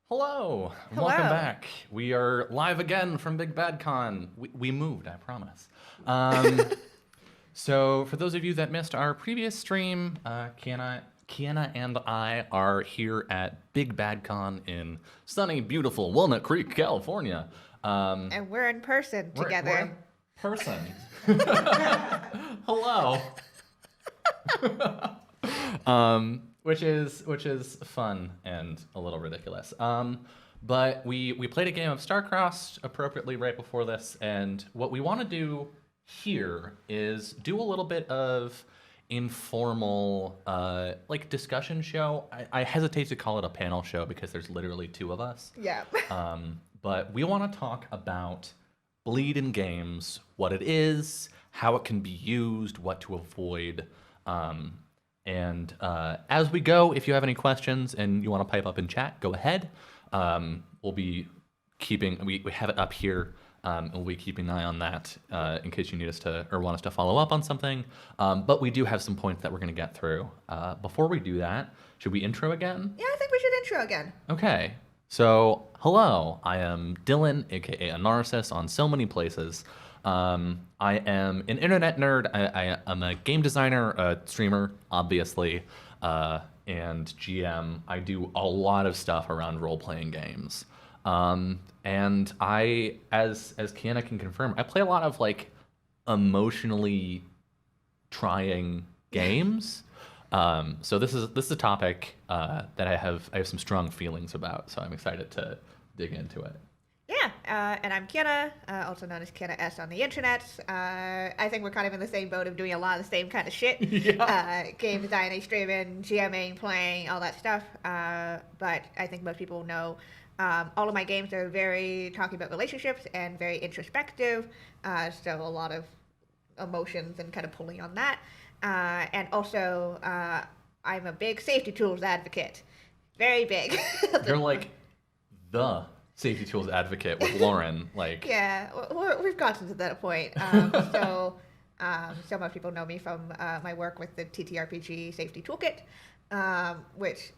Hello, and Hello. welcome back. We are live again from Big Bad Con. We moved, I promise. Um, so, for those of you that missed our previous stream, Kienna and I are here at Big Bad Con in sunny, beautiful Walnut Creek, California. Um, And we're in person we're in together. person. Hello. Which is fun and a little ridiculous. But we played a game of Starcrossed appropriately right before this, and what we want to do here is do a little bit of informal like discussion show. I hesitate to call it a panel show because there's literally two of us. Yeah. But we want to talk about bleed in games, what it is, how it can be used, what to avoid. And as we go, if you have any questions and you want to pipe up in chat, go ahead. We'll be keeping, we have it up here, and we'll be keeping an eye on that in case you need us to, or want us to follow up on something. But we do have some points that we're going to get through. Before we do that, should we intro again? Yeah, I think we should intro again. Okay. So, hello, I am Dylan, aka a narcissist on so many places. I am an internet nerd. I am a game designer, a streamer, obviously, and GM. I do a lot of stuff around role-playing games. And I, as Kienna can confirm, I play a lot of like emotionally trying games. So this is a topic that I have some strong feelings about. So I'm excited to dig into it. Yeah, and I'm Kienna, also known as Kienna S on the internet. I think we're kind of in the same boat of doing a lot of the same kind of shit. Yeah. Game designing, streaming, GMing, playing, all that stuff. But I think most people know all of my games are very talking about relationships and very introspective. So a lot of emotions and kind of pulling on that. And also, I'm a big safety tools advocate. Very big. You're like the safety tools advocate with Lauren. Like, Yeah, we've gotten to that point. So most people know me from my work with the TTRPG Safety Toolkit, which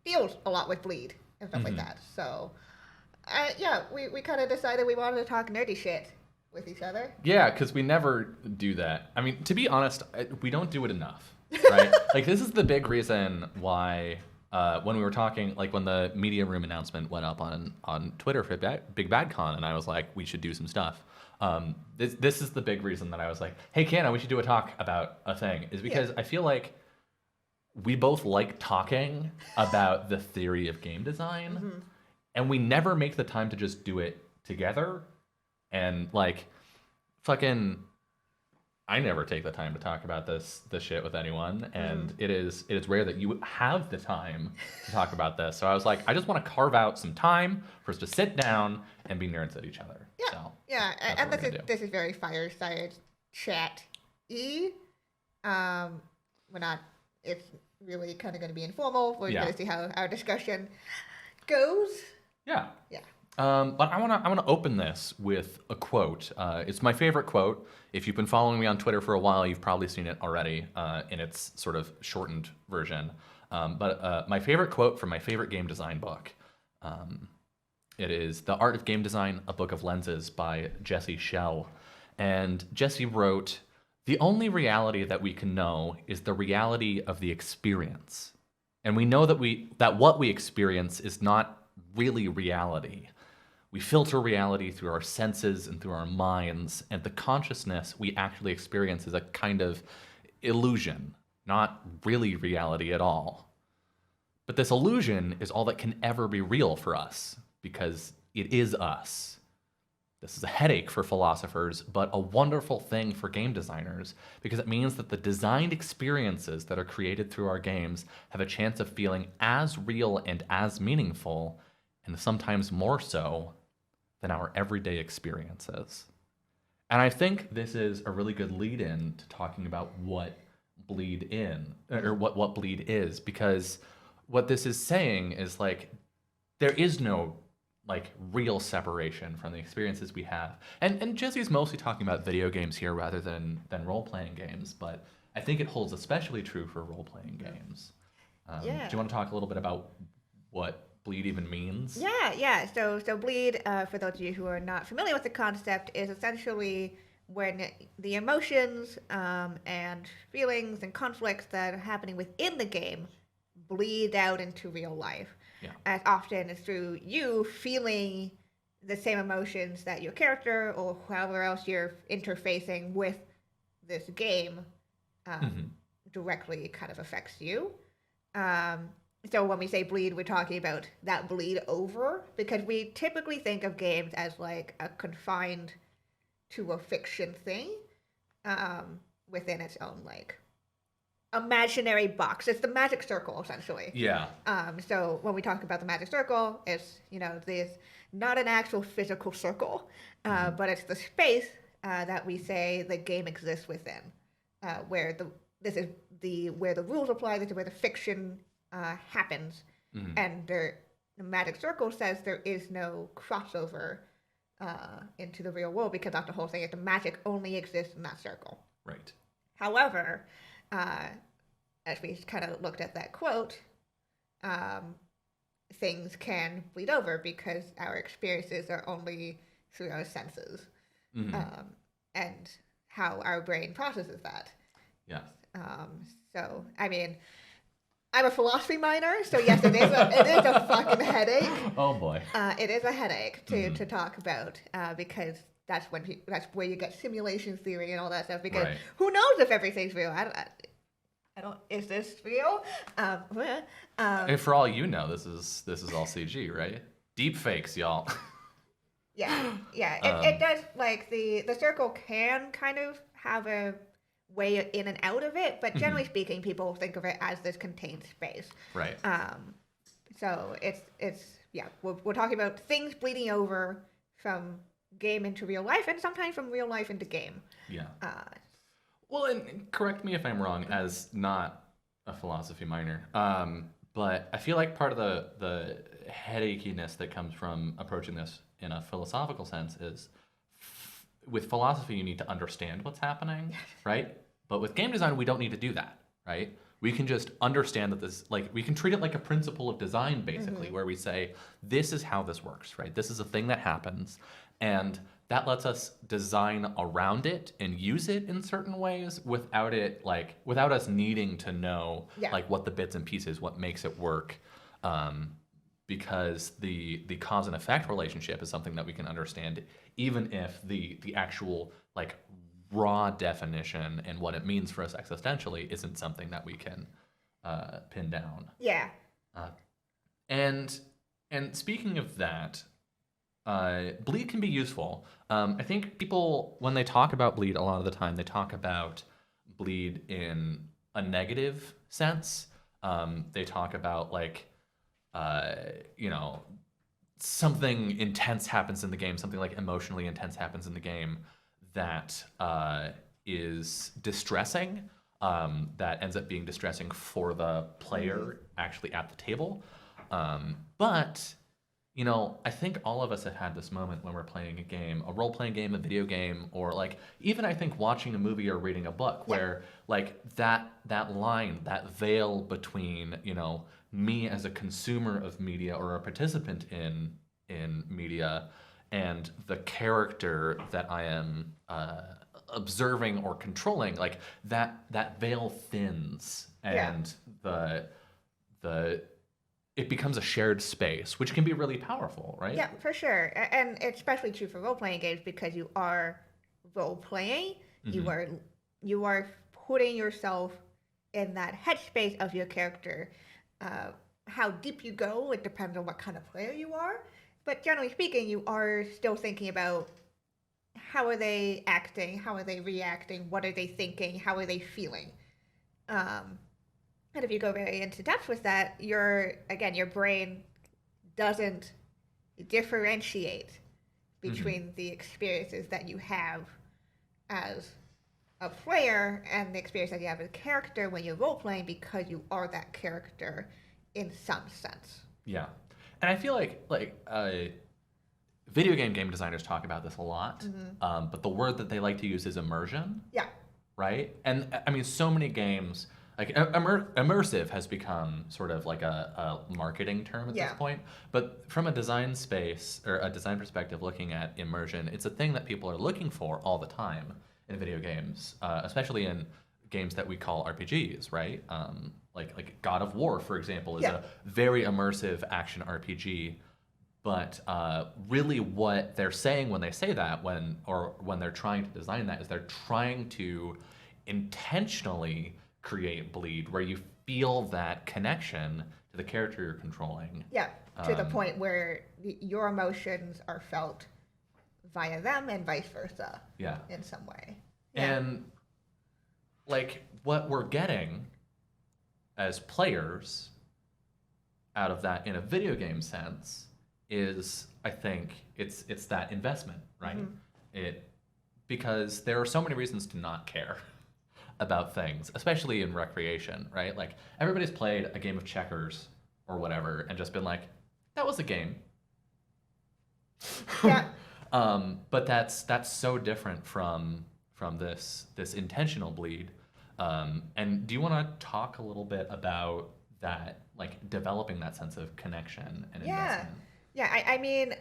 deals a lot with bleed and stuff like that. So, yeah, we kind of decided we wanted to talk nerdy shit with each other. yeah, because we never do that. I mean, to be honest, we don't do it enough, right? Like, this is the big reason why when we were talking, like when the media room announcement went up on Twitter for Big Bad Con, and I was like, we should do some stuff. This is the big reason that I was like, hey, Kienna, we should do a talk about a thing, is because I feel like we both like talking about the theory of game design, and we never make the time to just do it together. And like, fucking, I never take the time to talk about this shit with anyone, and it is rare that you have the time to talk about this. So I was like, I just want to carve out some time for us to sit down and be nerds at each other. Yeah, So yeah, that's and what we're gonna do. this is very fireside chat-y. We're not. It's really kind of going to be informal. We're Yeah. going to see how our discussion goes. Yeah. Yeah. But I wanna open this with a quote. It's my favorite quote. If you've been following me on Twitter for a while, you've probably seen it already in its sort of shortened version. But my favorite quote from my favorite game design book. It is The Art of Game Design, A Book of Lenses by Jesse Schell. And Jesse wrote, "The only reality that we can know is the reality of the experience. And we know that what we experience is not really reality. We filter reality through our senses and through our minds, and the consciousness we actually experience is a kind of illusion, not really reality at all. But this illusion is all that can ever be real for us, because it is us. This is a headache for philosophers, but a wonderful thing for game designers, because it means that the designed experiences that are created through our games have a chance of feeling as real and as meaningful, and sometimes more so, than our everyday experiences." And I think this is a really good lead-in to talking about what bleed is, because what this is saying is like, there is no like real separation from the experiences we have. And Jesse's mostly talking about video games here rather than role-playing games, but I think it holds especially true for role-playing games. Yeah. Do you want to talk a little bit about what bleed even means? Yeah. So bleed, for those of you who are not familiar with the concept, is essentially when the emotions and feelings and conflicts that are happening within the game bleed out into real life. Yeah. As often as through you feeling the same emotions that your character or however else you're interfacing with this game directly kind of affects you. So when we say bleed, we're talking about that bleed over because we typically think of games as like a confined to a fiction thing within its own like imaginary box. It's the magic circle essentially. Yeah. So when we talk about the magic circle, it's there's not an actual physical circle, but it's the space that we say the game exists within, where where the rules apply. This is where the fiction happens, and the magic circle says there is no crossover into the real world because that's the whole thing. Is the magic only exists in that circle. Right. However, as we kind of looked at that quote, things can bleed over because our experiences are only through our senses, and how our brain processes that. Yes. So, I mean, I'm a philosophy minor, so yes, it is a fucking headache. Oh boy. It is a headache to talk about because that's where you get simulation theory and all that stuff. Because who knows if everything's real? I don't. Is this real? And for all you know, this is all CG, right? Deep fakes, y'all. Yeah. It does like the circle can kind of have a way in and out of it, but generally speaking, people think of it as this contained space. Right. So it's we're talking about things bleeding over from game into real life, and sometimes from real life into game. Yeah. Well, and correct me if I'm wrong, as not a philosophy minor, but I feel like part of the headachiness that comes from approaching this in a philosophical sense is with philosophy, you need to understand what's happening, right? But with game design, we don't need to do that, right? We can just understand that this, like, we can treat it like a principle of design, basically, where we say, this is how this works, right? This is a thing that happens, and that lets us design around it and use it in certain ways without us needing to know, like, what the bits and pieces, what makes it work, because the cause and effect relationship is something that we can understand, even if the actual, like, raw definition and what it means for us existentially isn't something that we can pin down. Yeah. And speaking of that, bleed can be useful. I think people, when they talk about bleed, a lot of the time they talk about bleed in a negative sense. They talk about like, something intense happens in the game, something like emotionally intense happens in the game that is distressing, that ends up being distressing for the player actually at the table. But, I think all of us have had this moment when we're playing a game, a role-playing game, a video game, or like even I think watching a movie or reading a book where like that line, that veil between, me as a consumer of media or a participant in media and the character that I am observing or controlling, like that veil thins, and it becomes a shared space, which can be really powerful, right? Yeah, for sure, and it's especially true for role playing games because you are role playing. You are putting yourself in that headspace of your character. How deep you go, it depends on what kind of player you are. But generally speaking, you are still thinking about how are they acting, how are they reacting, what are they thinking, how are they feeling. And if you go very into depth with that, your brain doesn't differentiate between the experiences that you have as a player and the experience that you have as a character when you're role playing, because you are that character in some sense. Yeah. And I feel like video game designers talk about this a lot, but the word that they like to use is immersion. Yeah. Right? And I mean, so many games Like immersive has become sort of like a marketing term at this Yeah. point. But from a design space or a design perspective, looking at immersion, it's a thing that people are looking for all the time in video games, especially in games that we call RPGs, right? Like God of War, for example, is Yeah. a very immersive action RPG. But really, what they're saying when they say that, when they're trying to design that, is they're trying to intentionally create bleed, where you feel that connection to the character you're controlling. Yeah. To the point where your emotions are felt via them and vice versa. Yeah. In some way. Yeah. And like what we're getting as players out of that in a video game sense is, I think, it's that investment, right? It because there are so many reasons to not care about things, especially in recreation, right? Like everybody's played a game of checkers or whatever and just been like, that was a game. Yeah. But that's so different from this intentional bleed. And do you want to talk a little bit about that, like developing that sense of connection and Yeah. investment? Yeah, I mean,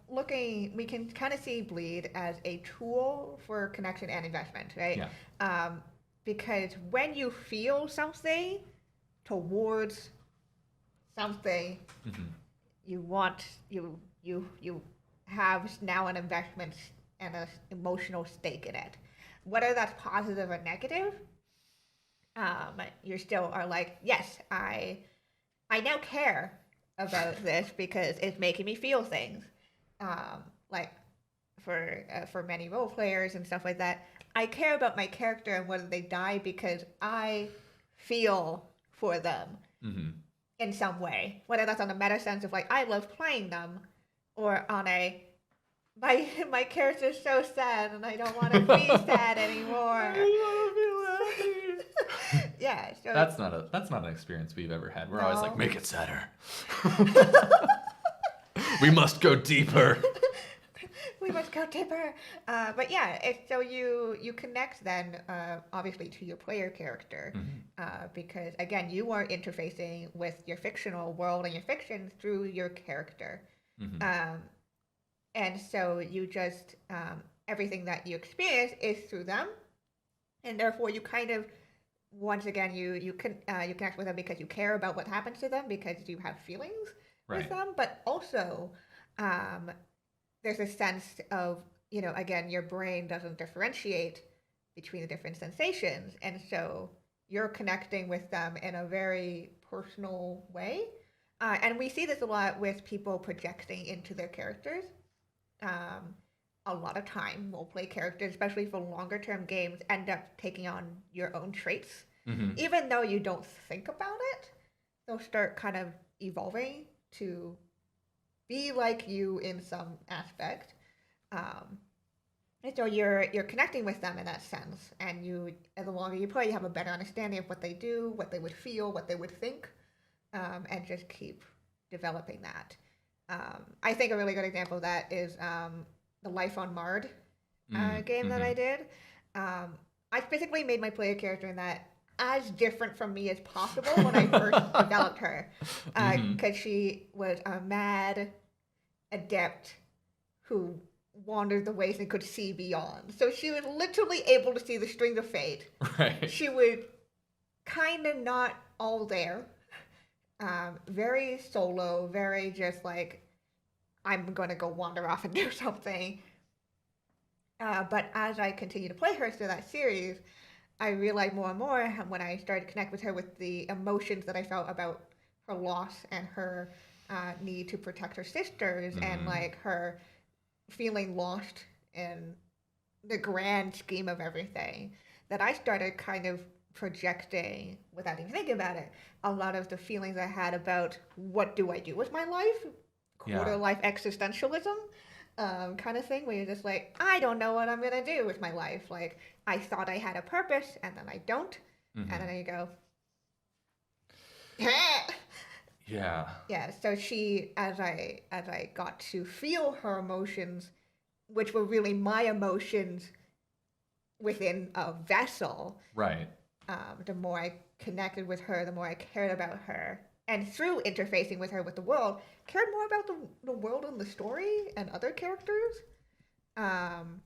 we can kind of see bleed as a tool for connection and investment, right? Yeah. Because when you feel something towards something, you want you have now an investment and an emotional stake in it, whether that's positive or negative. You still are like, yes, I now care about this because it's making me feel things. Like for many role players and stuff like that, I care about my character and whether they die because I feel for them in some way. Whether that's on a meta sense of like I love playing them, or on a my character's so sad and I don't want to be sad anymore. Yeah, so That's not an experience we've ever had. We're always like, No. make it sadder. We must go deeper. we must go deeper. But yeah, so you connect then obviously to your player character because again you are interfacing with your fictional world and your fiction through your character, and so you just everything that you experience is through them, and therefore you kind of once again you connect with them because you care about what happens to them because you have feelings with Right. them, but also there's a sense of, again, your brain doesn't differentiate between the different sensations. And so you're connecting with them in a very personal way. And we see this a lot with people projecting into their characters. A lot of time, role play characters, especially for longer term games, end up taking on your own traits. Even though you don't think about it, they'll start kind of evolving to be like you in some aspect, and so you're connecting with them in that sense. And the longer you play, you have a better understanding of what they do, what they would feel, what they would think, and just keep developing that. I think a really good example of that is the Life on Mars game that I did. I specifically made my player character in that as different from me as possible when I first developed her, because she was a mad adept who wandered the ways and could see beyond. So she was literally able to see the strings of fate. Right. She was kind of not all there, very solo, very just like, I'm going to go wander off and do something. But as I continued to play her through that series, I realized more and more when I started to connect with her with the emotions that I felt about her loss and her need to protect her sisters and like her feeling lost in the grand scheme of everything, that I started kind of projecting, without even thinking about it, a lot of the feelings I had about what do I do with my life, quarter life existentialism. Kind of thing where you're just like, I don't know what I'm gonna do with my life. Like, I thought I had a purpose, and then I don't, and then you go, Yeah. yeah. So she, as I got to feel her emotions, which were really my emotions within a vessel, Right. the more I connected with her, the more I cared about her. And through interfacing with her with the world, cared more about the world and the story and other characters. Um,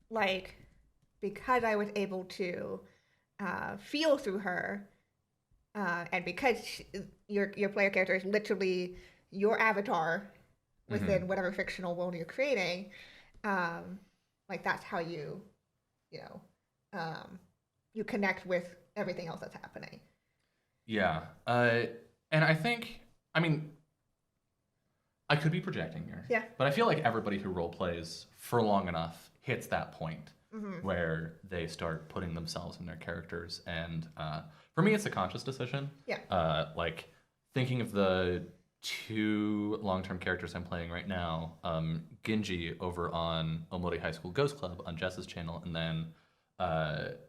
like, because I was able to feel through her, and because your player character is literally your avatar within whatever fictional world you're creating, like that's how you know, you connect with everything else that's happening. Yeah. And I think, I mean, I could be projecting here. Yeah. But I feel like everybody who role plays for long enough hits that point where they start putting themselves in their characters. And for me, it's a conscious decision. Yeah. Like thinking of the two long-term characters I'm playing right now, Ginji over on Omori High School Ghost Club on Jess's channel, and then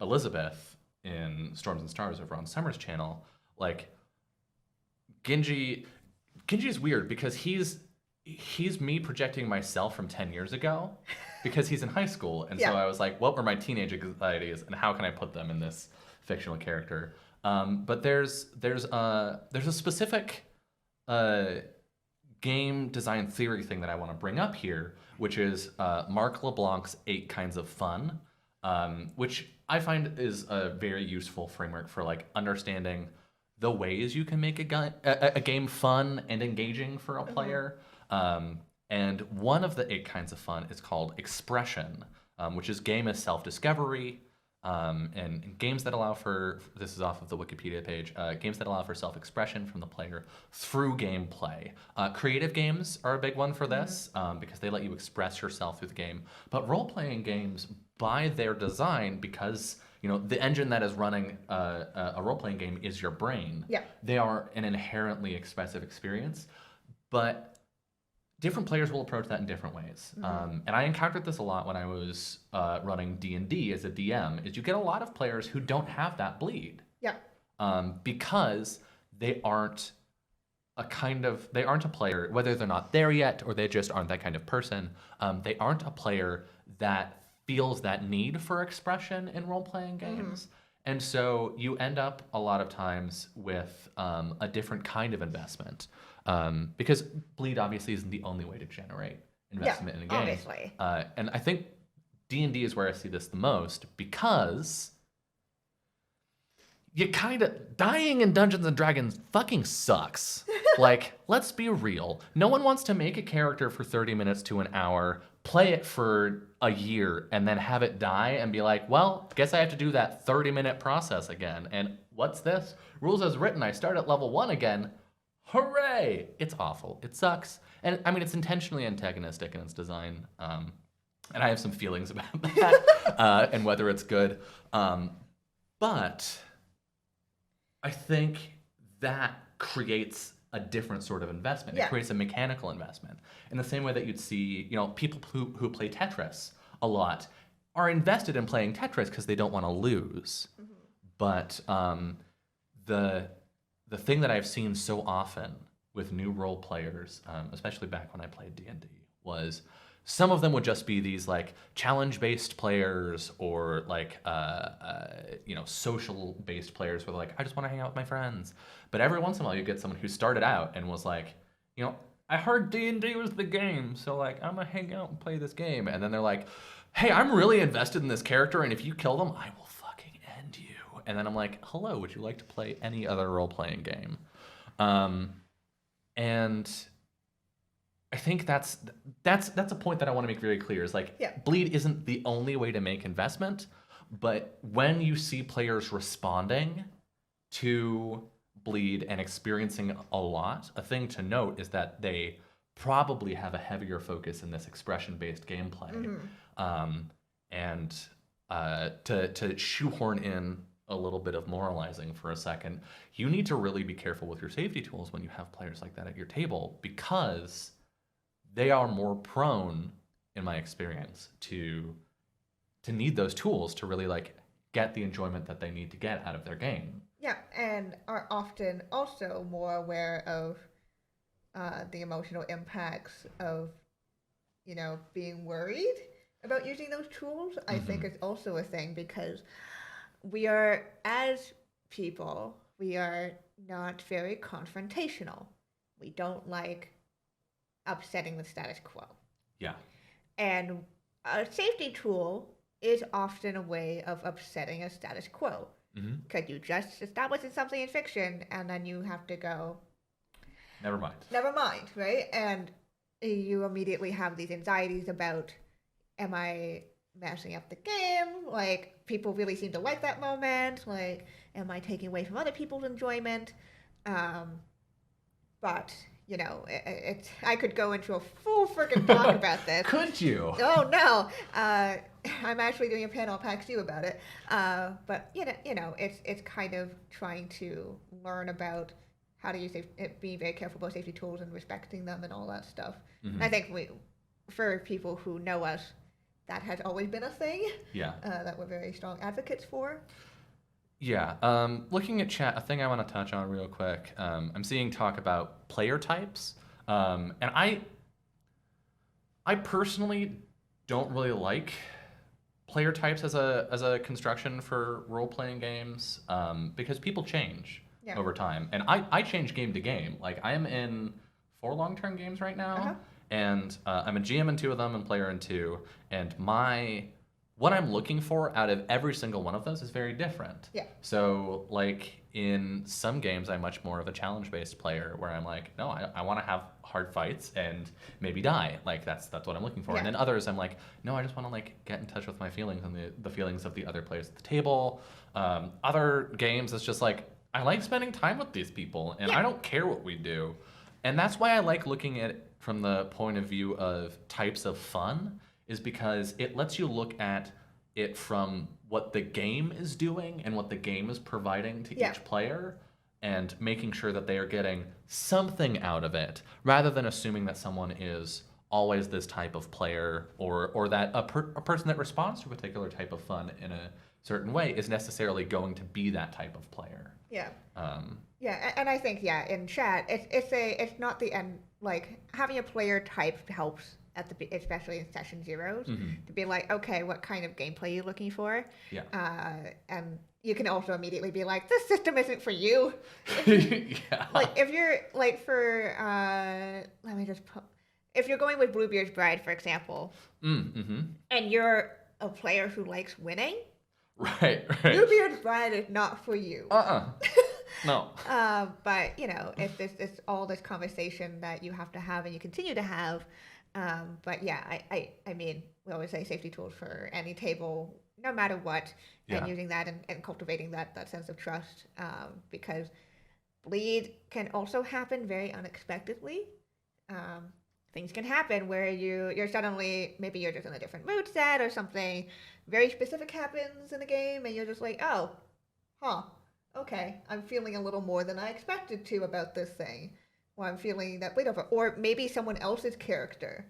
Elizabeth in Storms and Stars over on Summer's channel. Like Ginji is weird because he's me projecting myself from 10 years ago because he's in high school. And so I was like, what were my teenage anxieties and how can I put them in this fictional character? But there's a specific game design theory thing that I want to bring up here, which is Mark LeBlanc's 8 Kinds of Fun, which I find is a very useful framework for like understanding the ways you can make a game fun and engaging for a player. And one of the 8 kinds of fun is called expression, which is game as self-discovery, and games that allow for, this is off of the Wikipedia page, games that allow for self-expression from the player through gameplay. Creative games are a big one for this, because they let you express yourself through the game. But role-playing games, by their design, because the engine that is running a role-playing game is your brain. Yeah. They are an inherently expressive experience, but different players will approach that in different ways. And I encountered this a lot when I was running D&D as a DM, is you get a lot of players who don't have that bleed. Yeah. Because they aren't a player, whether they're not there yet or they just aren't that kind of person, they aren't a player that feels that need for expression in role-playing games. And so you end up a lot of times with a different kind of investment. Because bleed obviously isn't the only way to generate investment in a game. Obviously. And I think D&D is where I see this the most, because you kind of dying in Dungeons and Dragons fucking sucks. Like, let's be real. No one wants to make a character for 30 minutes to an hour, play it for a year, and then have it die and be like, well, guess I have to do that 30-minute process again. And what's this? Rules as written. I start at level 1 again. Hooray! It's awful. It sucks. And I mean, it's intentionally antagonistic in its design. And I have some feelings about that and whether it's good. But I think that creates a different sort of investment. It creates a mechanical investment. In the same way that you'd see, people who play Tetris a lot are invested in playing Tetris because they don't want to lose. But the thing that I've seen so often with new role players, especially back when I played D&D, was some of them would just be these like challenge-based players or like social-based players where they're like, I just want to hang out with my friends. But every once in a while you get someone who started out and was like, I heard D&D was the game, so like I'm gonna hang out and play this game. And then they're like, hey, I'm really invested in this character, and if you kill them, I will fucking end you. And then I'm like, hello, would you like to play any other role-playing game? And I think that's a point that I want to make very clear. Is like, bleed isn't the only way to make investment, but when you see players responding to bleed and experiencing a lot, a thing to note is that they probably have a heavier focus in this expression-based gameplay. And to shoehorn in a little bit of moralizing for a second, you need to really be careful with your safety tools when you have players like that at your table, because they are more prone, in my experience, to need those tools to really like get the enjoyment that they need to get out of their game. Yeah, and are often also more aware of the emotional impacts of, being worried about using those tools. I think is also a thing, because we are, as people, we are not very confrontational. We don't like upsetting the status quo. Yeah. And a safety tool is often a way of upsetting a status quo. Because you just established something in fiction and then you have to go, Never mind. never mind, right? And you immediately have these anxieties about, am I messing up the game? Like, people really seem to like that moment. Like, am I taking away from other people's enjoyment? But, you know, I could go into a full freaking talk about this. Could you? Oh, no. I'm actually doing a panel at PAX U about it. But, it's kind of trying to learn about how to use being very careful about safety tools and respecting them and all that stuff. I think for people who know us, that has always been a thing. Yeah. That we're very strong advocates for. Yeah. Looking at chat, a thing I want to touch on real quick. I'm seeing talk about player types, and I personally don't really like player types as a construction for role-playing games, because people change over time, and I change game to game. Like, I am in 4 long-term games right now, and I'm a GM in 2 of them and player in 2, and what I'm looking for out of every single one of those is very different. Yeah. So, like, in some games, I'm much more of a challenge-based player where I'm like, no, I want to have hard fights and maybe die. Like, that's what I'm looking for. Yeah. And then others, I'm like, no, I just want to, like, get in touch with my feelings and the feelings of the other players at the table. Other games, it's just like, I like spending time with these people, and I don't care what we do. And that's why I like looking at it from the point of view of types of fun, is because it lets you look at it from what the game is doing and what the game is providing to each player, and making sure that they are getting something out of it, rather than assuming that someone is always this type of player, or that a person that responds to a particular type of fun in a certain way is necessarily going to be that type of player. Yeah. And I think in chat it's not the end. Like, having a player type helps especially in session zeros, to be like, okay, what kind of gameplay are you looking for? Yeah. And you can also immediately be like, this system isn't for you. Yeah. Like, if you're like if you're going with Bluebeard's Bride, for example, and you're a player who likes winning, right. Bluebeard's Bride is not for you. No. But it's all this conversation that you have to have and you continue to have. But yeah, I mean, we always say safety tools for any table, no matter what, and using that and cultivating that sense of trust, because bleed can also happen very unexpectedly. Things can happen where you're suddenly, maybe you're just in a different mood set, or something very specific happens in the game, and you're just like, oh, okay, I'm feeling a little more than I expected to about this thing. Or I'm feeling that bleed over. Or maybe someone else's character.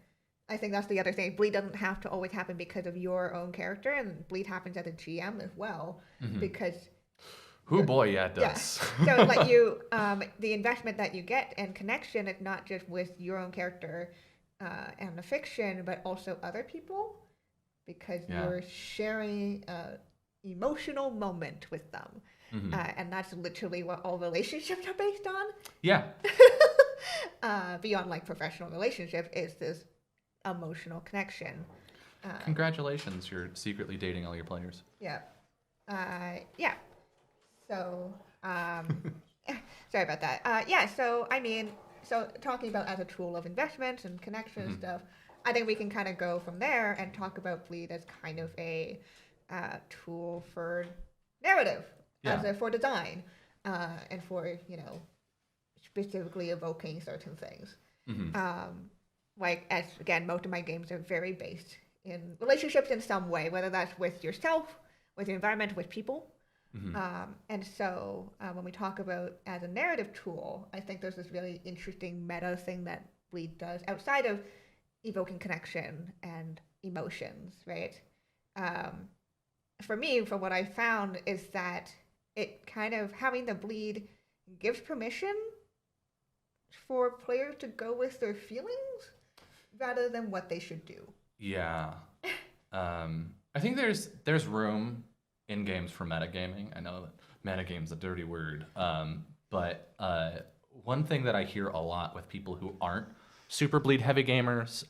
I think that's the other thing. Bleed doesn't have to always happen because of your own character, and bleed happens as a GM as well, because... Oh boy, yeah, it does. Yeah. So, like, you, the investment that you get and connection is not just with your own character and the fiction, but also other people, because you're sharing an emotional moment with them. And that's literally what all relationships are based on. Yeah. Beyond, like, professional relationships is this emotional connection. Congratulations, you're secretly dating all your players. Yeah. So, sorry about that. So, I mean, talking about as a tool of investment and connection and stuff, I think we can kind of go from there and talk about bleed as kind of a tool for narrative, for design, and for, specifically evoking certain things. Like, as again, most of my games are very based in relationships in some way, whether that's with yourself, with the environment, with people. And so when we talk about as a narrative tool, I think there's this really interesting meta thing that bleed does outside of evoking connection and emotions, right? For me, from what I found, is that it kind of, having the bleed gives permission for players to go with their feelings rather than what they should do. Yeah. I think there's room in games for metagaming. I know that metagame's a dirty word, but one thing that I hear a lot with people who aren't super bleed heavy gamers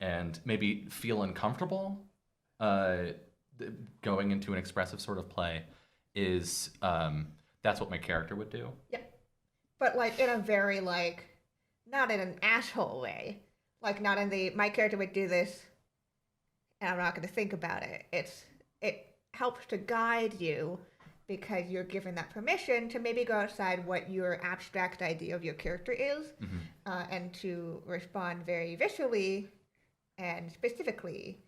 and maybe feel uncomfortable uh, going into an expressive sort of play is that's what my character would do. Yeah. But like in a very like not in an asshole way. Like not in the my character would do this and I'm not gonna think about it. It helps to guide you because you're given that permission to maybe go outside what your abstract idea of your character is and to respond very visually and specifically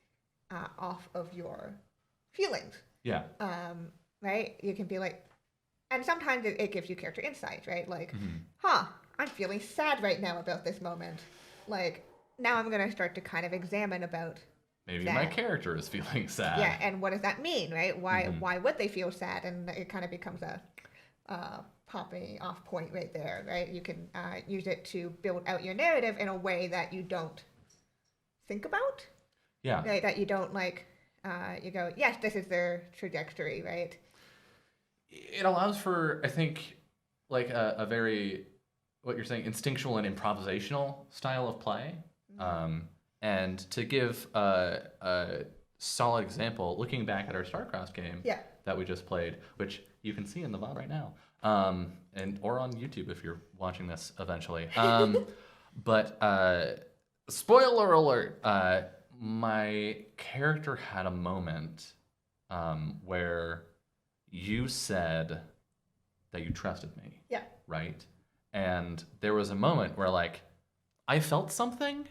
off of your feelings. Yeah. Right? You can be like, and sometimes it gives you character insight, right? Like, Mm-hmm. I'm feeling sad right now about this moment. Like, now I'm going to start to kind of examine about Maybe that. my character is feeling sad. Yeah, and what does that mean, right? Why would they feel sad? And it kind of becomes a popping off point right there, right? You can use it to build out your narrative in a way that you don't think about. Yeah. Right? That you don't like, you go, yes, this is their trajectory, right? It allows for, I think, like a very, what you're saying, instinctual and improvisational style of play. And to give a solid example, looking back at our Starcrossed game that we just played, which you can see in the VOD right now, and or on YouTube if you're watching this eventually. But spoiler alert, my character had a moment where you said that you trusted me. Yeah. Right? And there was a moment where like I felt something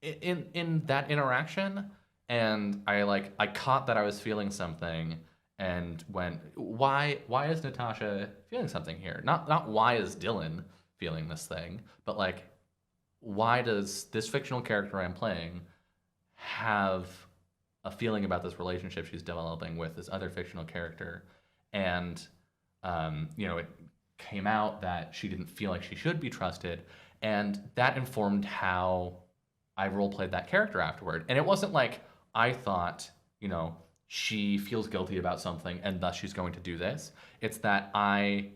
in that interaction, and I caught that I was feeling something and went, why is Natasha feeling something here? Not why is Dylan feeling this thing, but like why does this fictional character I'm playing have a feeling about this relationship she's developing with this other fictional character? And it came out that she didn't feel like she should be trusted, and that informed how I roleplayed that character afterward. And it wasn't like I thought, she feels guilty about something and thus she's going to do this. It's that I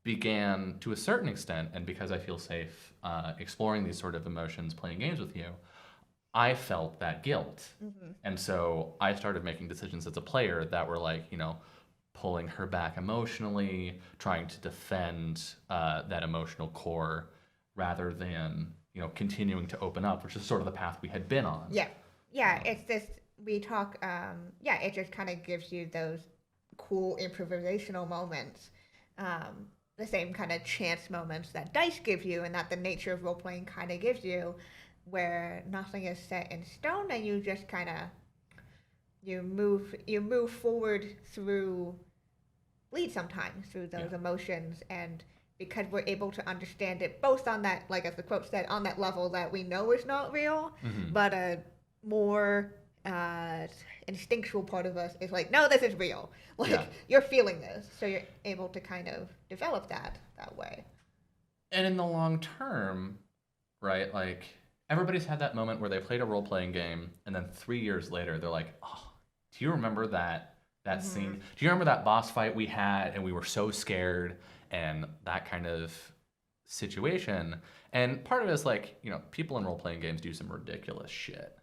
began, to a certain extent, and because I feel safe exploring these sort of emotions, playing games with you, I felt that guilt. And so I started making decisions as a player that were like, pulling her back emotionally, trying to defend that emotional core rather than, continuing to open up, which is sort of the path we had been on. Yeah, it's this, we talk, it just kind of gives you those cool improvisational moments, the same kind of chance moments that dice give you and that the nature of role-playing kind of gives you, where nothing is set in stone and you just kind of, you move forward through bleed sometimes, through those emotions, and because we're able to understand it both on that, like as the quote said, on that level that we know is not real, but a more instinctual part of us is like, no, this is real. Like, you're feeling this. So you're able to kind of develop that way. And in the long term, right, like, everybody's had that moment where they played a role-playing game, and then 3 years later, they're like, oh, do you remember that scene? Do you remember that boss fight we had, and we were so scared, and that kind of situation? And part of it is like, people in role-playing games do some ridiculous shit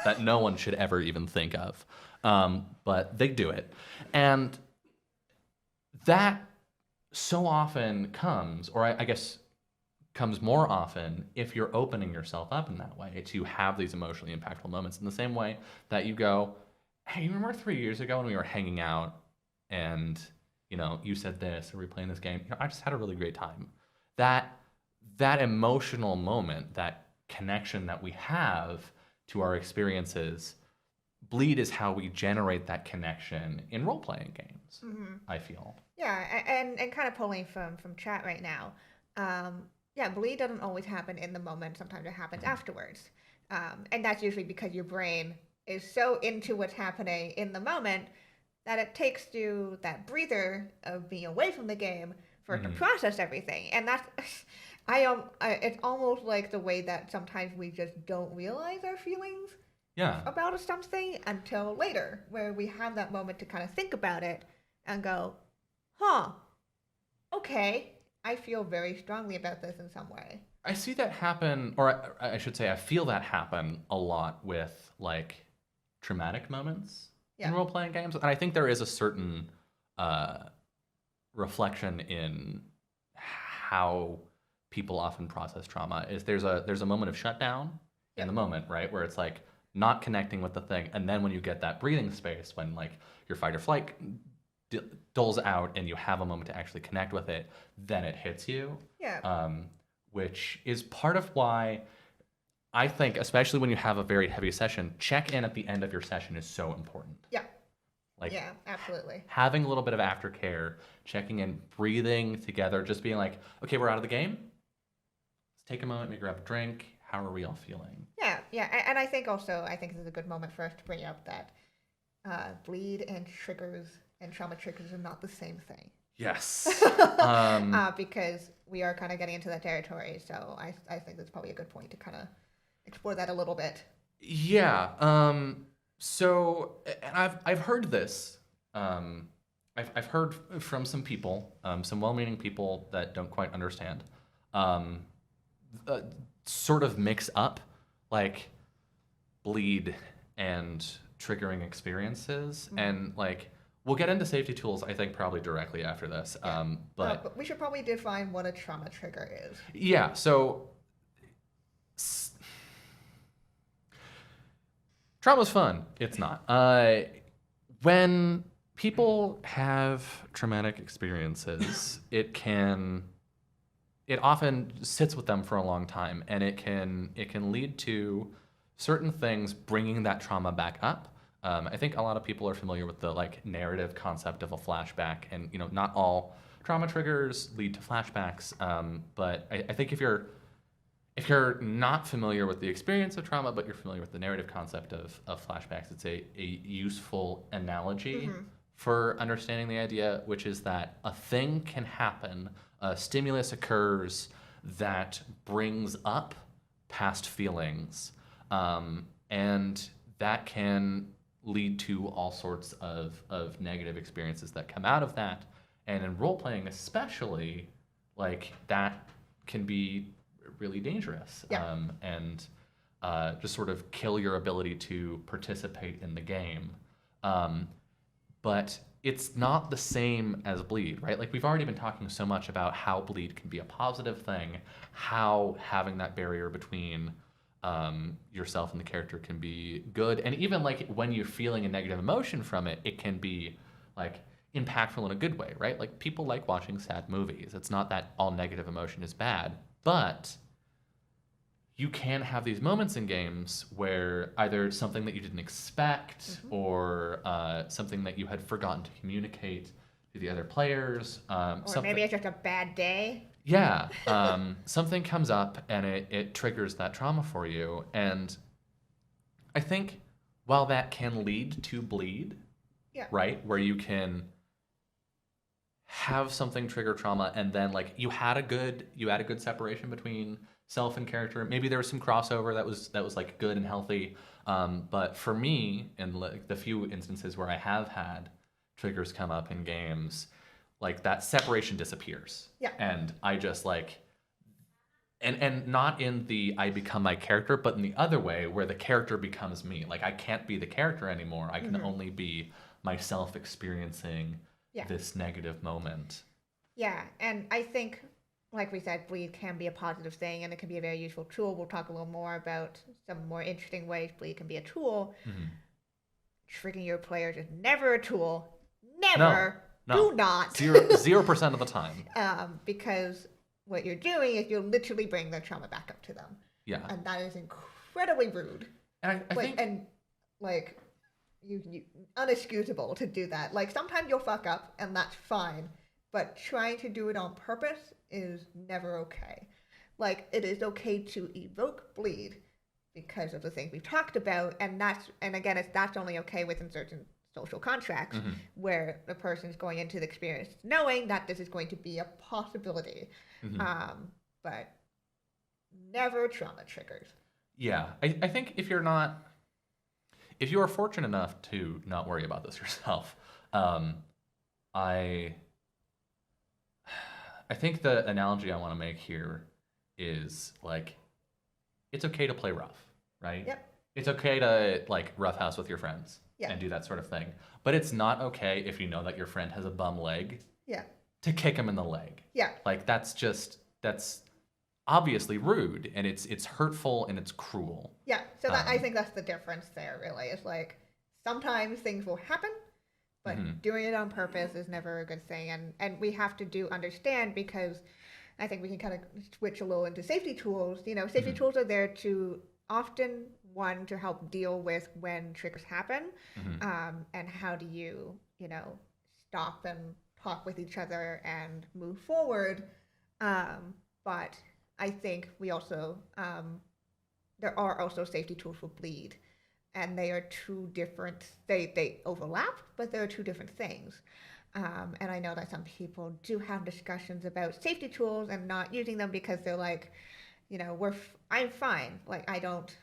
that no one should ever even think of. But they do it. And that so often comes, or I guess comes more often if you're opening yourself up in that way to have these emotionally impactful moments, in the same way that you go, hey, you remember 3 years ago when we were hanging out and, you said this, or we were playing this game? I just had a really great time. That emotional moment, that connection that we have to our experiences, bleed is how we generate that connection in role-playing games, I feel. Yeah, and kind of pulling from chat right now, bleed doesn't always happen in the moment. Sometimes it happens afterwards. And that's usually because your brain is so into what's happening in the moment that it takes you that breather of being away from the game for it to process everything. And that's, it's almost like the way that sometimes we just don't realize our feelings Yeah. about something until later, where we have that moment to kind of think about it and go, huh, okay, I feel very strongly about this in some way. I see that happen, or I should say, I feel that happen a lot with like traumatic moments in Yeah. role playing games, and I think there is a certain uh, reflection in how people often process trauma. Is there's a moment of shutdown in Yeah. the moment, right, where it's like not connecting with the thing, and then when you get that breathing space, when like your fight or flight dulls out and you have a moment to actually connect with it, then it hits you. Yeah. Which is part of why I think, especially when you have a very heavy session, check in at the end of your session is so important. Yeah. Like, Yeah, absolutely. having a little bit of aftercare, checking in, breathing together, just being like, okay, we're out of the game. Let's take a moment, maybe grab a drink. How are we all feeling? Yeah, yeah, and I think also, I think this is a good moment for us to bring up that bleed and triggers and trauma triggers are not the same thing. Yes. Because we are kind of getting into that territory, so I think that's probably a good point to kind of explore that a little bit. Yeah. So, and I've heard this. I've heard from some people, some well-meaning people that don't quite understand, sort of mix up like bleed and triggering experiences, and like we'll get into safety tools. I think probably directly after this. Yeah. But we should probably define what a trauma trigger is. yeah, so trauma's fun. It's not. When people have traumatic experiences, it often sits with them for a long time, and it can lead to certain things bringing that trauma back up. I think a lot of people are familiar with the like narrative concept of a flashback, and not all trauma triggers lead to flashbacks. But I think if you're not familiar with the experience of trauma, but you're familiar with the narrative concept of flashbacks, it's a useful analogy for understanding the idea, which is that a thing can happen, a stimulus occurs that brings up past feelings, and that can lead to all sorts of negative experiences that come out of that. And in role playing especially, like that can be really dangerous, Yeah. and just sort of kill your ability to participate in the game. But it's not the same as bleed, right? Like we've already been talking so much about how bleed can be a positive thing, how having that barrier between yourself and the character can be good, and even like when you're feeling a negative emotion from it, it can be like impactful in a good way, right? Like people like watching sad movies. It's not that all negative emotion is bad, but you can have these moments in games where either something that you didn't expect, or something that you had forgotten to communicate to the other players. Or maybe it's just a bad day. Yeah, something comes up and it triggers that trauma for you. And I think while that can lead to bleed, Yeah. right, where you can have something trigger trauma, and then like you had a good separation between self and character. Maybe there was some crossover that was like good and healthy. But for me, in like the few instances where I have had triggers come up in games, like that separation disappears. Yeah. And I just like, and not in the I become my character, but in the other way where the character becomes me. Like I can't be the character anymore. I can only be myself experiencing this negative moment. Yeah, and I think, like we said, bleed can be a positive thing, and it can be a very useful tool. We'll talk a little more about some more interesting ways bleed can be a tool. Triggering your players is never a tool. Never. No. Do not. 0% of the time. Because what you're doing is you're literally bringing their trauma back up to them. Yeah. And that is incredibly rude. And I think... And, like, you unexcusable to do that. Like, sometimes you'll fuck up, and that's fine. But trying to do it on purpose is never okay. Like, it is okay to evoke bleed because of the things we've talked about, and again, that's only okay within certain social contracts where the person's going into the experience knowing that this is going to be a possibility. But never trauma triggers. Yeah, I think if you're not if you are fortunate enough to not worry about this yourself, I I think the analogy I want to make here is like it's okay to play rough, right? Yep. It's okay to like roughhouse with your friends Yeah. and do that sort of thing. But it's not okay if you know that your friend has a bum leg Yeah. to kick him in the leg. Yeah. Like that's obviously rude and it's hurtful and it's cruel. Yeah. So I think that's the difference there. Really, it's like sometimes things will happen, but doing it on purpose is never a good thing. And we have to understand, because I think we can kind of switch a little into safety tools. Safety tools are there to often, one, to help deal with when triggers happen, and how do you stop and talk with each other and move forward. But I think we also there are also safety tools for bleed, and they are two different. They overlap, but they're two different things. And I know that some people do have discussions about safety tools and not using them because they're like, I'm fine. Like I don't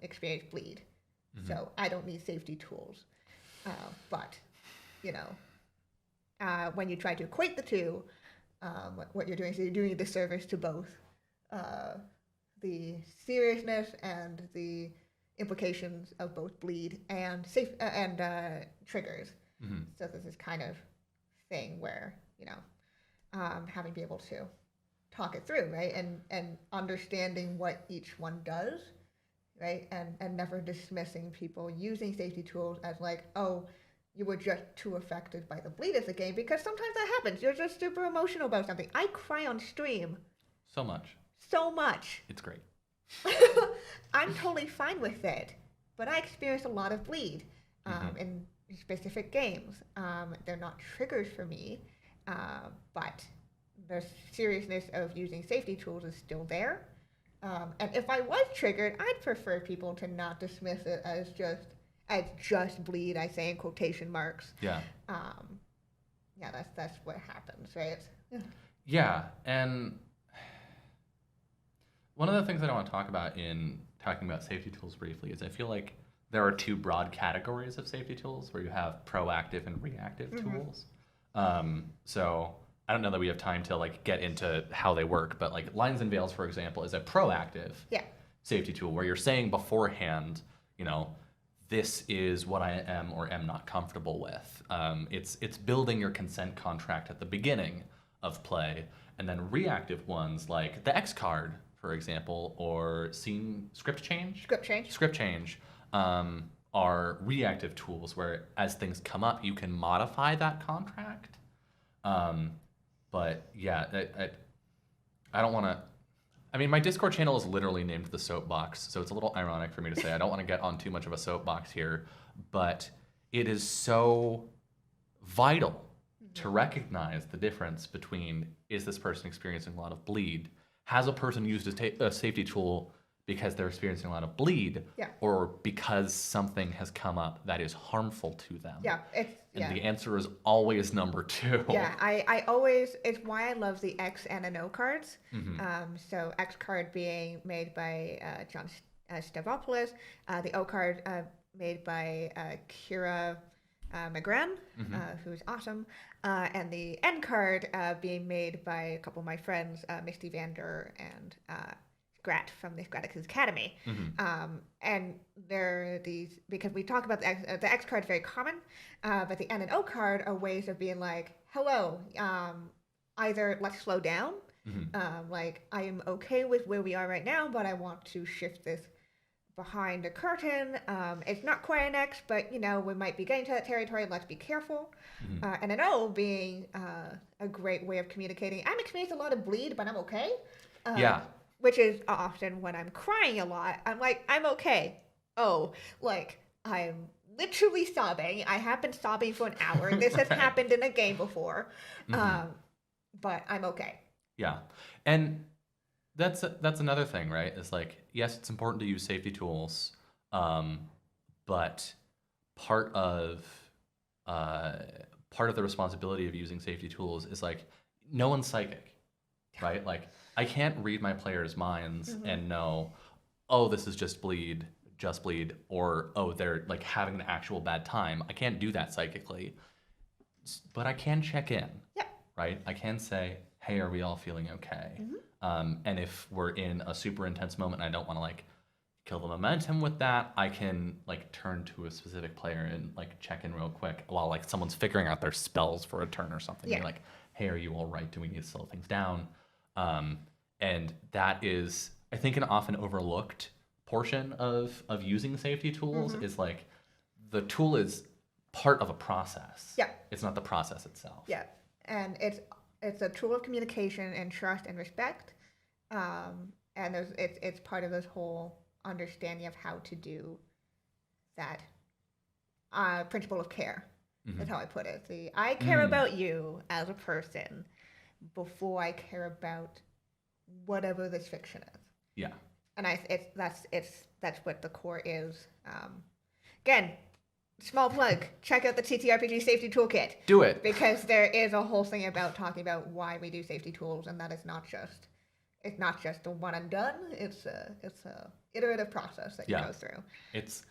experience bleed, so I don't need safety tools. But when you try to equate the two, what you're doing is you're doing a disservice to both the seriousness and the implications of both bleed and triggers. So there's this kind of thing where having to be able to talk it through, right, and understanding what each one does, right, and never dismissing people using safety tools as like, oh, you were just too affected by the bleed of the game, because sometimes that happens. You're just super emotional about something. I cry on stream. So much. It's great. I'm totally fine with it, but I experience a lot of bleed in specific games. They're not triggers for me, but the seriousness of using safety tools is still there. And if I was triggered, I'd prefer people to not dismiss it as just bleed. I say in quotation marks. Yeah. That's what happens, right? Yeah, and one of the things that I want to talk about in talking about safety tools briefly is I feel like there are two broad categories of safety tools where you have proactive and reactive tools. So I don't know that we have time to like get into how they work, but like Lines and Veils, for example, is a proactive safety tool where you're saying beforehand, this is what I am or am not comfortable with. It's building your consent contract at the beginning of play, and then reactive ones like the X card, for example, or scene script change, are reactive tools where as things come up, you can modify that contract. But yeah, I don't want to. I mean, my Discord channel is literally named the Soapbox, so it's a little ironic for me to say I don't want to get on too much of a soapbox here, but it is so vital to recognize the difference between, is this person experiencing a lot of bleed? Has a person used a safety tool because they're experiencing a lot of bleed, or because something has come up that is harmful to them? The answer is always number two. I always, it's why I love the X and a No cards. So X card being made by John Stavropoulos, the O card made by Kira McGran, who's awesome, and the N card being made by a couple of my friends, Misty Vander and Grat from the Gratix Academy. And they're these, because we talk about the X card is very common, but the N and O card are ways of being like, hello, either let's slow down, like I am okay with where we are right now, but I want to shift this behind the curtain. It's not quite an X, but we might be getting to that territory. Let's be careful. And an O being a great way of communicating. I'm experiencing a lot of bleed, but I'm okay. Which is often when I'm crying a lot. I'm like, I'm okay. Oh, like I'm literally sobbing. I have been sobbing for an hour. This has happened in a game before, but I'm okay. Yeah, and that's another thing, right? It's like, yes, it's important to use safety tools, but part of the responsibility of using safety tools is like, no one's psychic, right? Like I can't read my players' minds and know, oh, this is just bleed. just bleed, or oh, they're like having an actual bad time. I can't do that psychically, but I can check in. Yeah. Right? I can say, hey, are we all feeling okay? And if we're in a super intense moment and I don't want to like kill the momentum with that, I can like turn to a specific player and like check in real quick while like someone's figuring out their spells for a turn or something. Yeah. You're like, hey, are you all right? Do we need to slow things down? And that is, I think, an often overlooked portion of using safety tools is like the tool is part of a process. Yeah. It's not the process itself. Yeah, and it's a tool of communication and trust and respect, and it's part of this whole understanding of how to do that principle of care. That's how I put it. I care about you as a person before I care about whatever this fiction is. Yeah. And that's what the core is. Again, small plug. Check out the TTRPG safety toolkit. Do it. Because there is a whole thing about talking about why we do safety tools, and that is not just a one and done. It's a iterative process that you go through. It's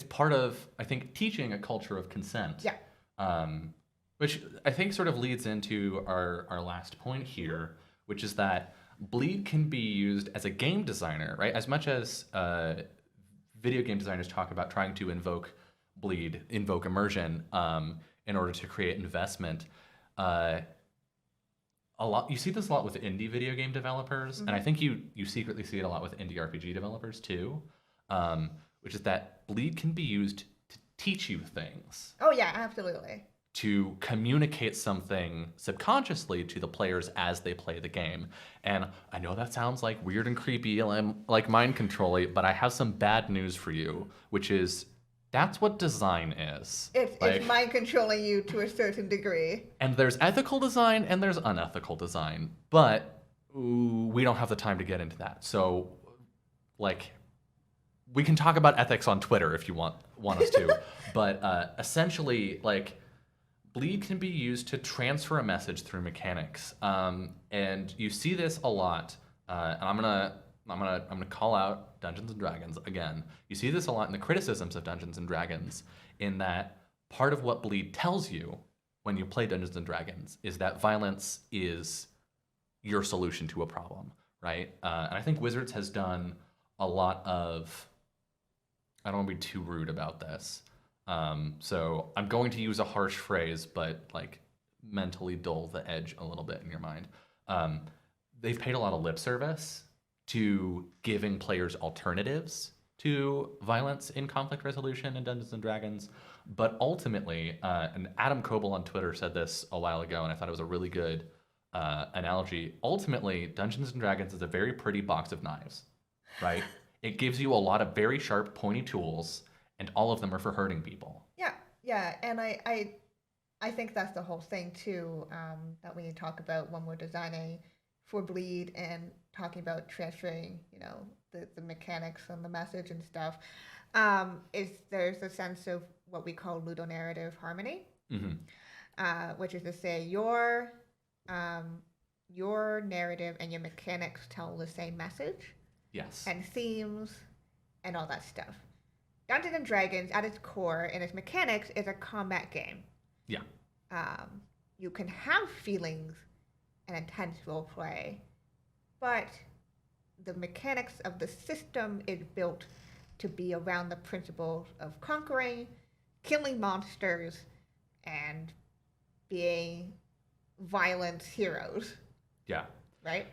part of, I think, teaching a culture of consent. Yeah. Which I think sort of leads into our last point here, which is that bleed can be used as a game designer, right? As much as video game designers talk about trying to invoke immersion in order to create investment. You see this a lot with indie video game developers, and I think you secretly see it a lot with indie RPG developers too, which is that bleed can be used to teach you things. Oh yeah, absolutely. To communicate something subconsciously to the players as they play the game. And I know that sounds like weird and creepy, like mind controlling, but I have some bad news for you, which is that's what design is. It's mind controlling you to a certain degree. And there's ethical design and there's unethical design, but we don't have the time to get into that. So, like, we can talk about ethics on Twitter if you want us to, but essentially, like, bleed can be used to transfer a message through mechanics, and you see this a lot. And I'm gonna call out Dungeons and Dragons again. You see this a lot in the criticisms of Dungeons and Dragons, in that part of what bleed tells you when you play Dungeons and Dragons is that violence is your solution to a problem, right? And I think Wizards has done a lot of. I don't want to be too rude about this. So I'm going to use a harsh phrase, but like mentally dull the edge a little bit in your mind. They've paid a lot of lip service to giving players alternatives to violence in conflict resolution in Dungeons and Dragons. But ultimately, and Adam Coble on Twitter said this a while ago, and I thought it was a really good analogy. Ultimately, Dungeons and Dragons is a very pretty box of knives, right? It gives you a lot of very sharp, pointy tools, and all of them are for hurting people. Yeah, and I think that's the whole thing too, that we talk about when we're designing for bleed and talking about transferring, the mechanics and the message and stuff. Is there's a sense of what we call ludonarrative harmony, which is to say your narrative and your mechanics tell the same message. Yes. And themes and all that stuff. Dungeons and Dragons, at its core and its mechanics, is a combat game. Yeah. You can have feelings and intense role play, but the mechanics of the system is built to be around the principles of conquering, killing monsters, and being violent heroes. Yeah. Right?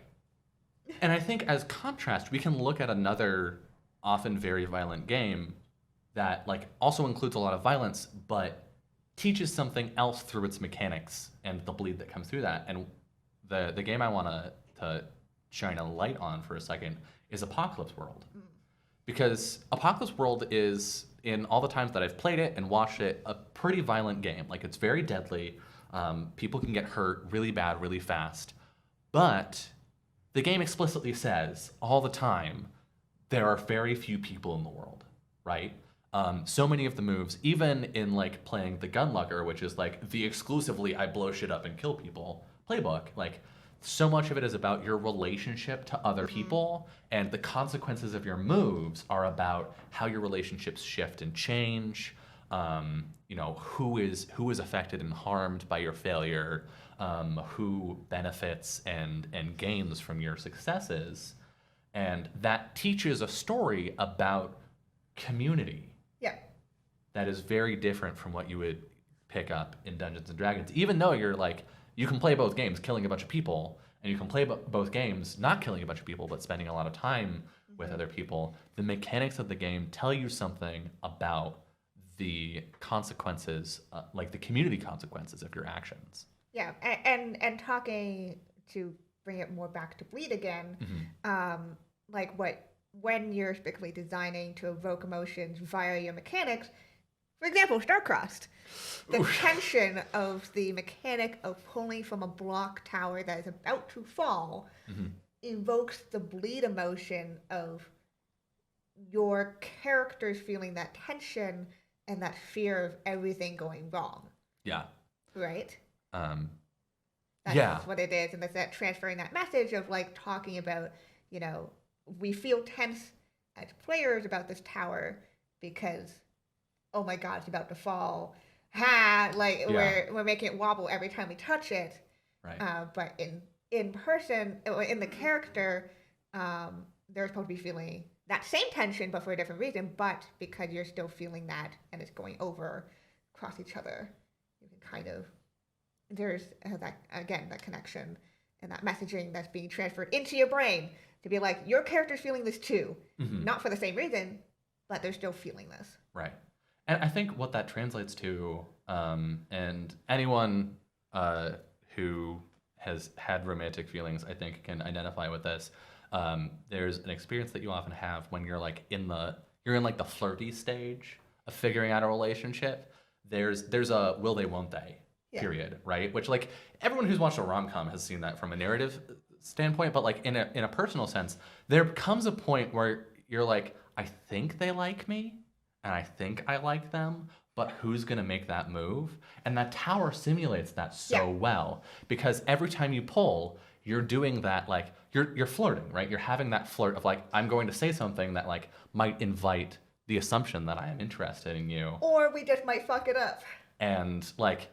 And I think as contrast, we can look at another often very violent game that like also includes a lot of violence, but teaches something else through its mechanics and the bleed that comes through that. And the game I want to shine a light on for a second is Apocalypse World. Because Apocalypse World is, in all the times that I've played it and watched it, a pretty violent game. Like, it's very deadly. People can get hurt really bad, really fast. But the game explicitly says all the time, there are very few people in the world, right? So many of the moves, even in like playing the Gunlugger, which is like the exclusively I blow shit up and kill people playbook, like so much of it is about your relationship to other people, and the consequences of your moves are about how your relationships shift and change. You know, who is affected and harmed by your failure, who benefits and gains from your successes, and that teaches a story about community Yeah. that is very different from what you would pick up in Dungeons and Dragons. Even though you're like, you can play both games, killing a bunch of people, and you can play both games, not killing a bunch of people, but spending a lot of time with other people. The mechanics of the game tell you something about the consequences, like the community consequences of your actions. Yeah, and talking to bring it more back to Bleed again, like when you're specifically designing to evoke emotions via your mechanics, for example, Starcrossed, the tension of the mechanic of pulling from a block tower that is about to fall evokes the bleed emotion of your characters feeling that tension and that fear of everything going wrong. Yeah. Right? Yeah. That's what it is. And that's that transferring that message of like talking about, you know, we feel tense as players about this tower because, oh my God, it's about to fall. Like we're making it wobble every time we touch it. Right. But in person, in the character, they're supposed to be feeling that same tension, but for a different reason. But because you're still feeling that and it's going over across each other, you can kind of, there's that connection and that messaging that's being transferred into your brain to be like, your character's feeling this too. Not for the same reason, but they're still feeling this. Right. And I think what that translates to, and anyone who has had romantic feelings, I think, can identify with this. There's an experience that you often have when you're like you're in like the flirty stage of figuring out a relationship. There's a will they, won't they period, right? Which like everyone who's watched a rom-com has seen that from a narrative standpoint, but like in a personal sense, there comes a point where you're like, I think they like me and I think I like them, but who's gonna make that move? And that tower simulates that so well, because every time you pull, you're doing that, like you're flirting, right? You're having that flirt of like, I'm going to say something that like might invite the assumption that I am interested in you, or we just might fuck it up. And like,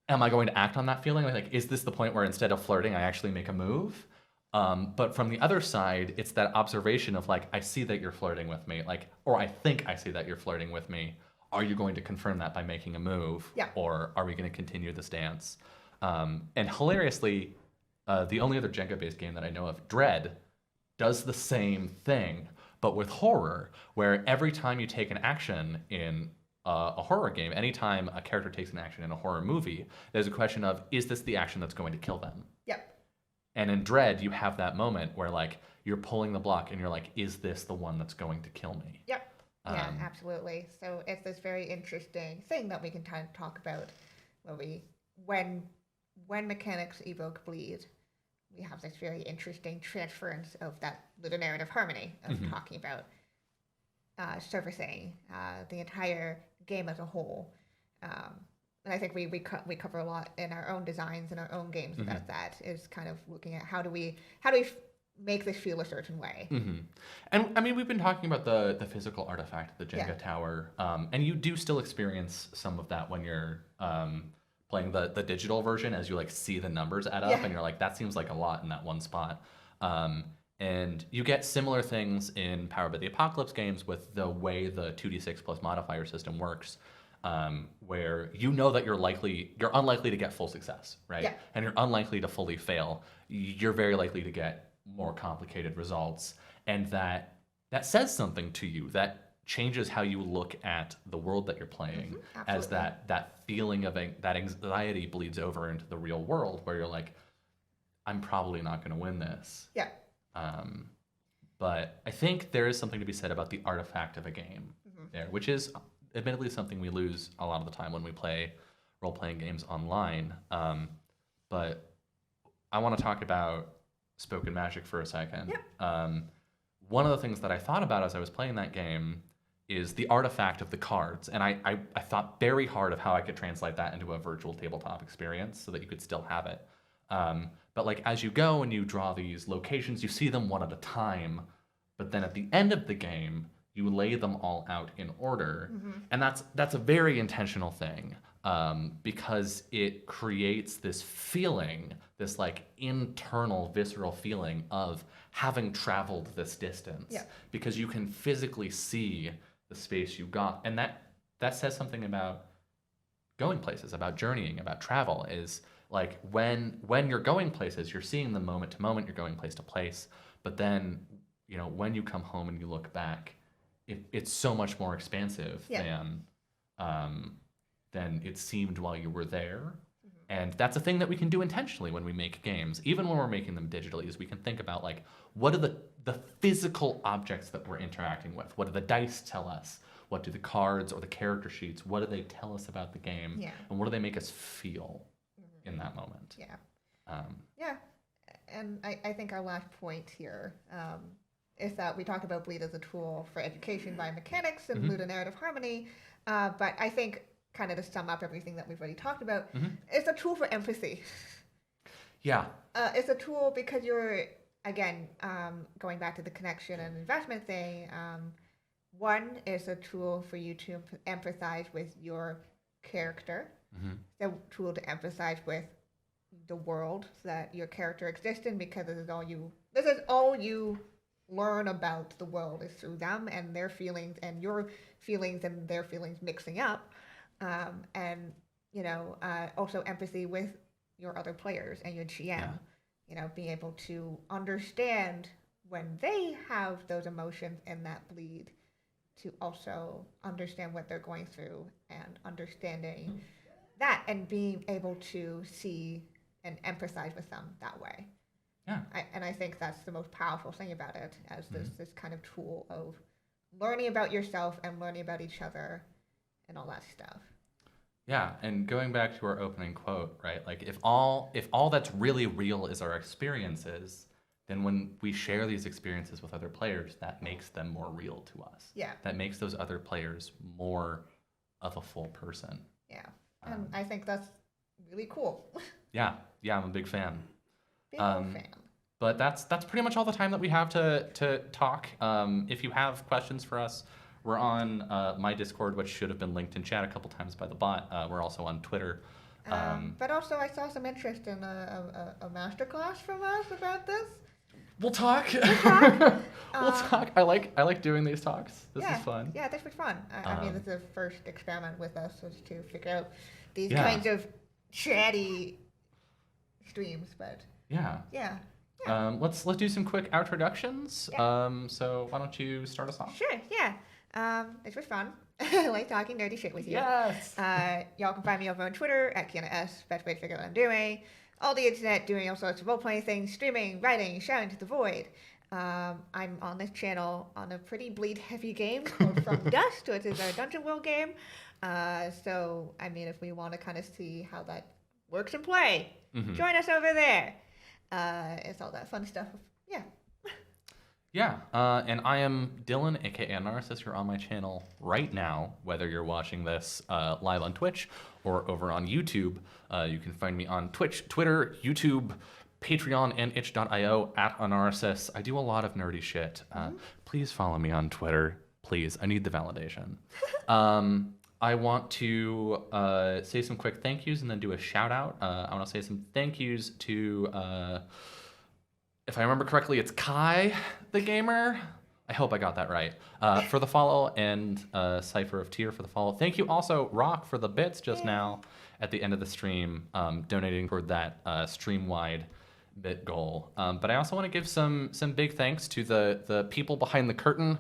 am I going to act on that feeling? Like, is this the point where instead of flirting, I actually make a move? But from the other side, it's that observation of like, I see that you're flirting with me, like, or I think I see that you're flirting with me. Are you going to confirm that by making a move? Yeah. Or are we going to continue this dance? And hilariously, the only other Jenga-based game that I know of, Dread, does the same thing, but with horror, where every time you take an action in a horror game, anytime a character takes an action in a horror movie, there's a question of, is this the action that's going to kill them? Yep. And in Dread, you have that moment where like you're pulling the block and you're like, is this the one that's going to kill me? Yep. Yeah, absolutely. So it's this very interesting thing that we can kind of talk about when mechanics evoke bleed, we have this very interesting transference of that little narrative harmony of talking about servicing the entire game as a whole. And I think we cover a lot in our own designs and our own games about that, is kind of looking at how do we make this feel a certain way. And I mean, we've been talking about the physical artifact, the Jenga tower, and you do still experience some of that when you're playing the digital version, as you like see the numbers add up and you're like, that seems like a lot in that one spot. And you get similar things in Powered by the Apocalypse games with the way the 2d6 plus modifier system works, where you know that you're unlikely to get full success, right? Yeah. And you're unlikely to fully fail. You're very likely to get more complicated results, and that says something to you, that changes how you look at the world that you're playing, as that feeling of that anxiety bleeds over into the real world, where you're like, I'm probably not going to win this. Yeah. But I think there is something to be said about the artifact of a game there, which is admittedly something we lose a lot of the time when we play role-playing games online. But I want to talk about Spoken Magic for a second. Yep. One of the things that I thought about as I was playing that game is the artifact of the cards. And I thought very hard of how I could translate that into a virtual tabletop experience so that you could still have it. But like as you go and you draw these locations, you see them one at a time. But then at the end of the game, you lay them all out in order, and that's a very intentional thing, because it creates this feeling, this like internal visceral feeling of having traveled this distance. Yeah. Because you can physically see the space you got, and that says something about going places, about journeying, about travel. Is like when you're going places, you're seeing them moment to moment, you're going place to place, but then when you come home and you look back, it's so much more expansive than it seemed while you were there. And that's a thing that we can do intentionally when we make games, even when we're making them digitally, is we can think about like, what are the physical objects that we're interacting with? What do the dice tell us? What do the cards or the character sheets, what do they tell us about the game? Yeah. And what do they make us feel in that moment? Yeah. Yeah. And I think our last point here is that we talk about Bleed as a tool for education by mechanics and ludonarrative harmony, but I think kind of to sum up everything that we've already talked about, it's a tool for empathy. Yeah. It's a tool because you're, again, going back to the connection and investment thing, one is a tool for you to empathize with your character. It's a tool to empathize with the world that your character exists in, because this is all you learn about the world is through them and their feelings and your feelings and their feelings mixing up. And also empathy with your other players and your GM. Being able to understand when they have those emotions and that bleed, to also understand what they're going through and understanding that and being able to see and empathize with them that way. Yeah. I think that's the most powerful thing about it, as this kind of tool of learning about yourself and learning about each other and all that stuff. Yeah, and going back to our opening quote, right? Like if all that's really real is our experiences, then when we share these experiences with other players, that makes them more real to us. Yeah. That makes those other players more of a full person. Yeah. And I think that's really cool. Yeah, I'm a big fan. Big old fan. But that's pretty much all the time that we have to talk. If you have questions for us, we're on my Discord, which should have been linked in chat a couple times by the bot. We're also on Twitter. But also, I saw some interest in a masterclass from us about this. We'll talk. We'll talk. I like doing these talks. This is fun. Yeah, this was fun. I mean, this is the first experiment with us, was to figure out these kinds of chatty streams. But yeah. Let's do some quick introductions. Yeah. So why don't you start us off? Sure. Yeah. This was fun. I like talking nerdy shit with you. Yes. Y'all can find me over on Twitter at Kienna S. Best way to figure out what I'm doing. All the internet, doing all sorts of role-playing things, streaming, writing, shouting to the void. I'm on this channel on a pretty bleed-heavy game called From Dust, which is our Dungeon World game. So, I mean, if we want to kind of see how that works in play, join us over there. It's all that fun stuff. Yeah. Yeah, and I am Dylan, aka Narcissus. You're on my channel right now, whether you're watching this live on Twitch or over on YouTube. You can find me on Twitch, Twitter, YouTube, Patreon, and itch.io at Anarsis. I do a lot of nerdy shit. Please follow me on Twitter. Please, I need the validation. I want to say some quick thank yous and then do a shout out. I want to say some thank yous to... if I remember correctly, it's Kai, the gamer. I hope I got that right. For the follow, and Cypher of Tier for the follow. Thank you also, Rock, for the bits just now at the end of the stream, donating toward that stream-wide bit goal. But I also want to give some big thanks to the people behind the curtain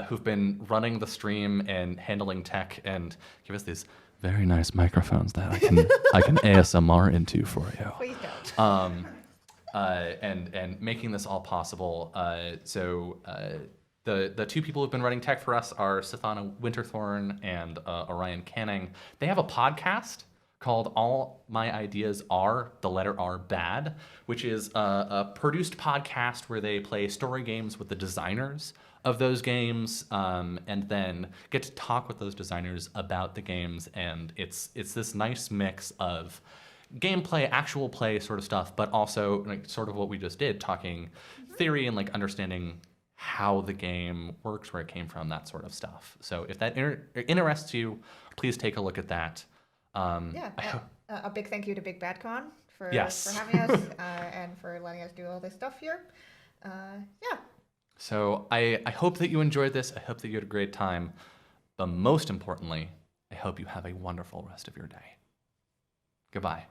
who've been running the stream and handling tech and give us these very nice microphones that I can ASMR into for you. Please don't. And making this all possible. The two people who've been running tech for us are Sithana Winterthorn and Orion Canning. They have a podcast called All My Ideas Are, the letter R, Bad, which is a produced podcast where they play story games with the designers of those games, and then get to talk with those designers about the games. And it's this nice mix of gameplay, actual play sort of stuff, but also like sort of what we just did, talking theory and like understanding how the game works, where it came from, that sort of stuff. So if that interests you, please take a look at that. Yeah. A big thank you to Big Bad Con for Yes. having us and for letting us do all this stuff here. Yeah. So I hope that you enjoyed this. I hope that you had a great time. But most importantly, I hope you have a wonderful rest of your day. Goodbye.